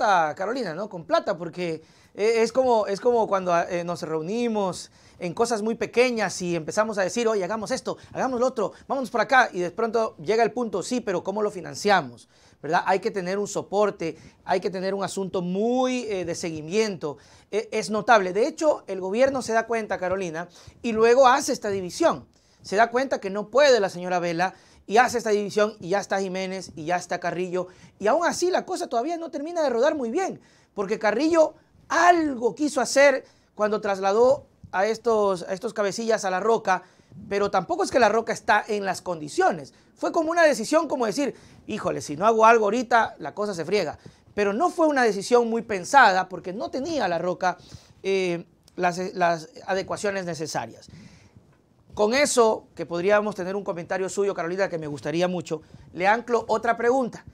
plata, Carolina, ¿no? Con plata, porque es como cuando nos reunimos en cosas muy pequeñas y empezamos a decir, oye, hagamos esto, hagamos lo otro, vámonos por acá, y de pronto llega el punto, sí, pero ¿cómo lo financiamos? ¿Verdad? Hay que tener un soporte, hay que tener un asunto muy de seguimiento. Es notable. De hecho, el gobierno se da cuenta, Carolina, y luego hace esta división. Se da cuenta que no puede la señora Vela y hace esta división y ya está Jiménez y ya está Carrillo. Y aún así la cosa todavía no termina de rodar muy bien, porque Carrillo algo quiso hacer cuando trasladó a estos cabecillas a La Roca, pero tampoco es que La Roca está en las condiciones. Fue como una decisión como decir, híjole, si no hago algo ahorita, la cosa se friega. Pero no fue una decisión muy pensada porque no tenía La Roca las adecuaciones necesarias. Con eso, que podríamos tener un comentario suyo, Carolina, que me gustaría mucho, le anclo otra pregunta.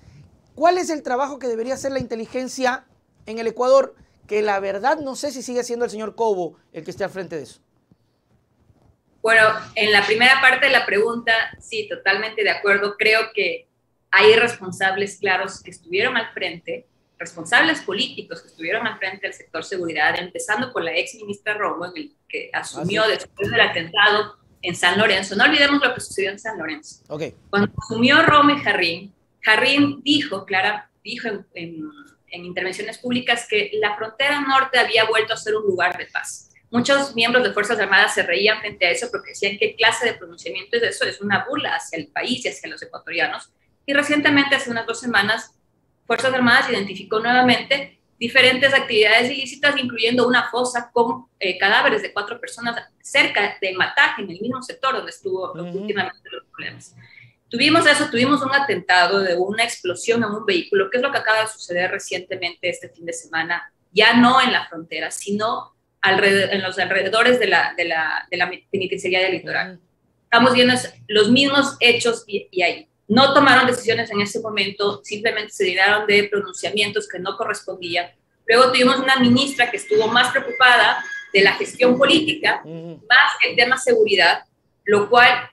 ¿Cuál es el trabajo que debería hacer la inteligencia en el Ecuador? Que la verdad no sé si sigue siendo el señor Cobo el que esté al frente de eso. Bueno, en la primera parte de la pregunta, sí, totalmente de acuerdo. Creo que hay responsables claros que estuvieron al frente, responsables políticos que estuvieron al frente del sector seguridad, empezando por la ex ministra Romo, en el que asumió después del atentado en San Lorenzo. No olvidemos lo que sucedió en San Lorenzo. Okay. Cuando asumió Romo y Jarrín dijo en intervenciones públicas que la frontera norte había vuelto a ser un lugar de paz. Muchos miembros de Fuerzas Armadas se reían frente a eso porque decían qué clase de pronunciamiento es eso, es una burla hacia el país y hacia los ecuatorianos. Y recientemente, hace unas 2 semanas, Fuerzas Armadas identificó nuevamente diferentes actividades ilícitas, incluyendo una fosa con cadáveres de 4 personas cerca de Mataje, en el mismo sector donde estuvo últimamente los problemas. Tuvimos un atentado de una explosión en un vehículo, que es lo que acaba de suceder recientemente este fin de semana, ya no en la frontera, sino en los alrededores de la penitenciaría del litoral. Estamos viendo los mismos hechos y ahí. No tomaron decisiones en ese momento, simplemente se llenaron de pronunciamientos que no correspondían. Luego tuvimos una ministra que estuvo más preocupada de la gestión política, más que el tema seguridad, lo cual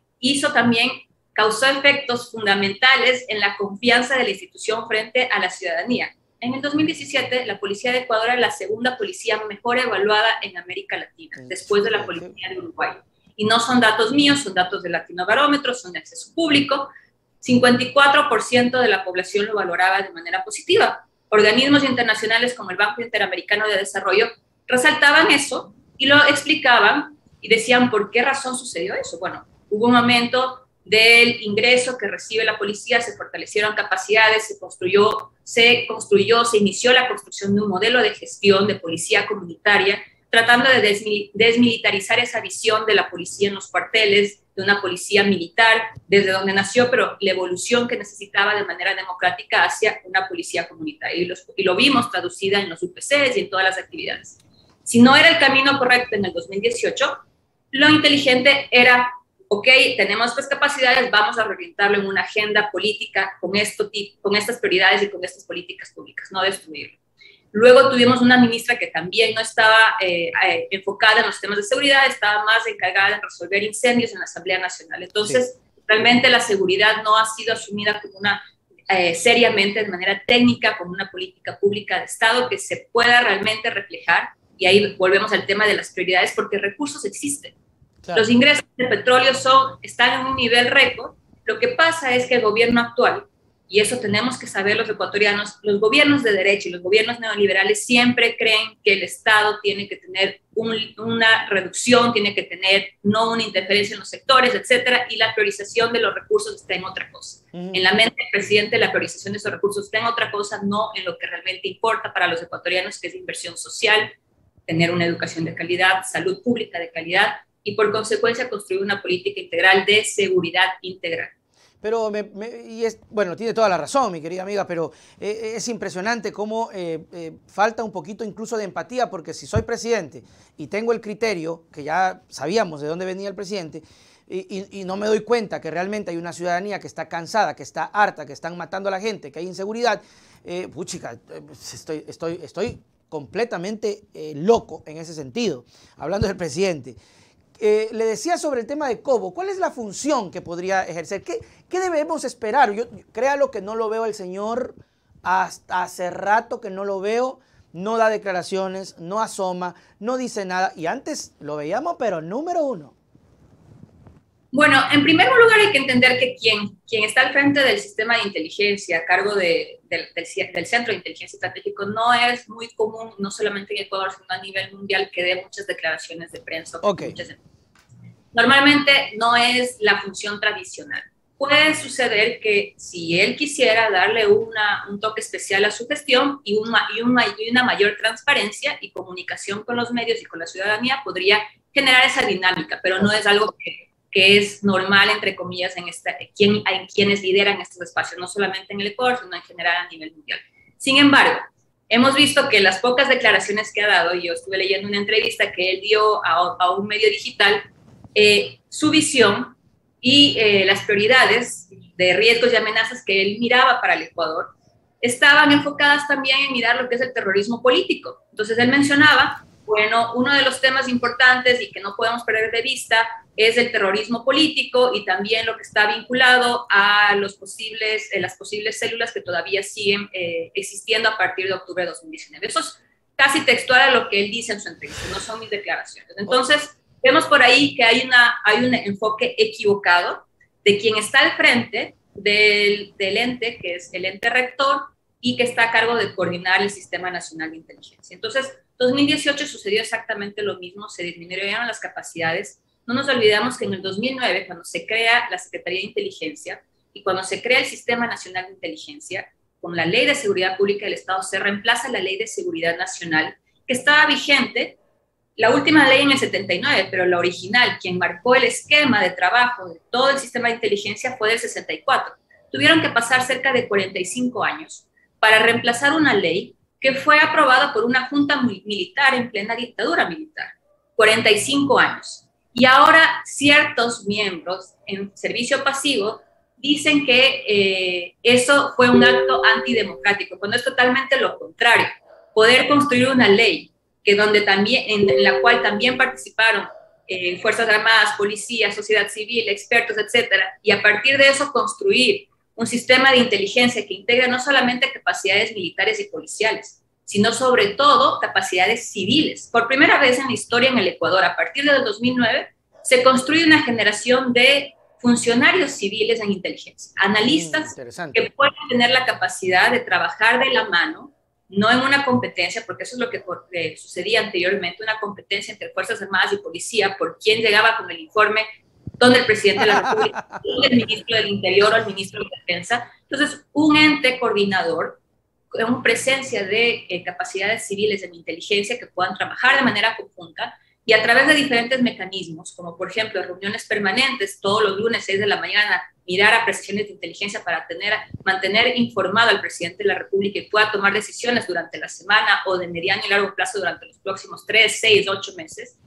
causó efectos fundamentales en la confianza de la institución frente a la ciudadanía. En el 2017, la Policía de Ecuador era la segunda policía mejor evaluada en América Latina, después de la Policía de Uruguay. Y no son datos míos, son datos del Latinobarómetro, son de acceso público. 54% de la población lo valoraba de manera positiva. Organismos internacionales como el Banco Interamericano de Desarrollo resaltaban eso y lo explicaban y decían por qué razón sucedió eso. Bueno, hubo un aumento del ingreso que recibe la policía, se fortalecieron capacidades, se inició la construcción de un modelo de gestión de policía comunitaria, tratando de desmilitarizar esa visión de la policía en los cuarteles, de una policía militar, desde donde nació, pero la evolución que necesitaba de manera democrática hacia una policía comunitaria. Y lo vimos traducida en los UPCs y en todas las actividades. Si no era el camino correcto en el 2018, lo inteligente era, ok, tenemos estas capacidades, vamos a reorientarlo en una agenda política con estas prioridades y con estas políticas públicas, no destruirlo. Luego tuvimos una ministra que también no estaba enfocada en los temas de seguridad, estaba más encargada en resolver incendios en la Asamblea Nacional. Entonces, realmente la seguridad no ha sido asumida como seriamente, de manera técnica, como una política pública de Estado que se pueda realmente reflejar. Y ahí volvemos al tema de las prioridades, porque recursos existen. Claro. Los ingresos de petróleo están en un nivel récord. Lo que pasa es que el gobierno actual, y eso tenemos que saber los ecuatorianos, los gobiernos de derecha y los gobiernos neoliberales siempre creen que el Estado tiene que tener una reducción, tiene que tener no una interferencia en los sectores, etcétera, y la priorización de los recursos está en otra cosa. En la mente del presidente, la priorización de esos recursos está en otra cosa, no en lo que realmente importa para los ecuatorianos, que es inversión social, tener una educación de calidad, salud pública de calidad, y por consecuencia construir una política integral de seguridad integral. Pero, bueno, tiene toda la razón, mi querida amiga, pero es impresionante cómo falta un poquito incluso de empatía, porque si soy presidente y tengo el criterio, que ya sabíamos de dónde venía el presidente, y no me doy cuenta que realmente hay una ciudadanía que está cansada, que está harta, que están matando a la gente, que hay inseguridad, puchica, estoy completamente loco en ese sentido, hablando del presidente. Le decía sobre el tema de Cobo, ¿cuál es la función que podría ejercer? ¿Qué debemos esperar? Créalo que no lo veo al señor hasta hace rato que no lo veo, no da declaraciones, no asoma, no dice nada. Y antes lo veíamos, pero número uno. Bueno, en primer lugar hay que entender que quien está al frente del sistema de inteligencia, a cargo del Centro de Inteligencia Estratégico, no es muy común, no solamente en Ecuador, sino a nivel mundial, que dé muchas declaraciones de prensa. Okay. Normalmente no es la función tradicional. Puede suceder que si él quisiera darle un toque especial a su gestión y una mayor transparencia y comunicación con los medios y con la ciudadanía, podría generar esa dinámica, pero no es algo que es normal, entre comillas, en quienes lideran estos espacios, no solamente en el Ecuador, sino en general a nivel mundial. Sin embargo, hemos visto que las pocas declaraciones que ha dado, y yo estuve leyendo una entrevista que él dio a un medio digital, su visión y las prioridades de riesgos y amenazas que él miraba para el Ecuador estaban enfocadas también en mirar lo que es el terrorismo político. Entonces él mencionaba, bueno, uno de los temas importantes y que no podemos perder de vista es el terrorismo político y también lo que está vinculado a las posibles células que todavía siguen existiendo a partir de octubre de 2019. Eso es casi textual a lo que él dice en su entrevista, no son mis declaraciones. Entonces, vemos por ahí que hay un enfoque equivocado de quien está al frente del ente, que es el ente rector, y que está a cargo de coordinar el Sistema Nacional de Inteligencia. Entonces, 2018 sucedió exactamente lo mismo, se disminuyeron las capacidades. No nos olvidamos que en el 2009, cuando se crea la Secretaría de Inteligencia y cuando se crea el Sistema Nacional de Inteligencia, con la Ley de Seguridad Pública del Estado se reemplaza la Ley de Seguridad Nacional, que estaba vigente, la última ley en el 79, pero la original, quien marcó el esquema de trabajo de todo el sistema de inteligencia, fue del 64. Tuvieron que pasar cerca de 45 años para reemplazar una ley que fue aprobada por una junta militar en plena dictadura militar. 45 años. Y ahora ciertos miembros en servicio pasivo dicen que eso fue un acto antidemocrático, cuando es totalmente lo contrario. Poder construir una ley en la cual también participaron Fuerzas Armadas, policía, sociedad civil, expertos, etcétera, y a partir de eso construir un sistema de inteligencia que integre no solamente capacidades militares y policiales, sino sobre todo capacidades civiles. Por primera vez en la historia en el Ecuador, a partir del 2009, se construye una generación de funcionarios civiles en inteligencia, analistas que pueden tener la capacidad de trabajar de la mano, no en una competencia, porque eso es lo que sucedía anteriormente, una competencia entre Fuerzas Armadas y Policía, por quién llegaba con el informe, donde el presidente de la República, el ministro del Interior o el ministro de Defensa. Entonces, un ente coordinador con presencia de capacidades civiles en inteligencia que puedan trabajar de manera conjunta y a través de diferentes mecanismos, como por ejemplo reuniones permanentes todos los lunes 6 de la mañana, mirar apreciaciones de inteligencia para mantener informado al presidente de la República y pueda tomar decisiones durante la semana o de mediano y largo plazo durante los próximos 3, 6, 8 meses.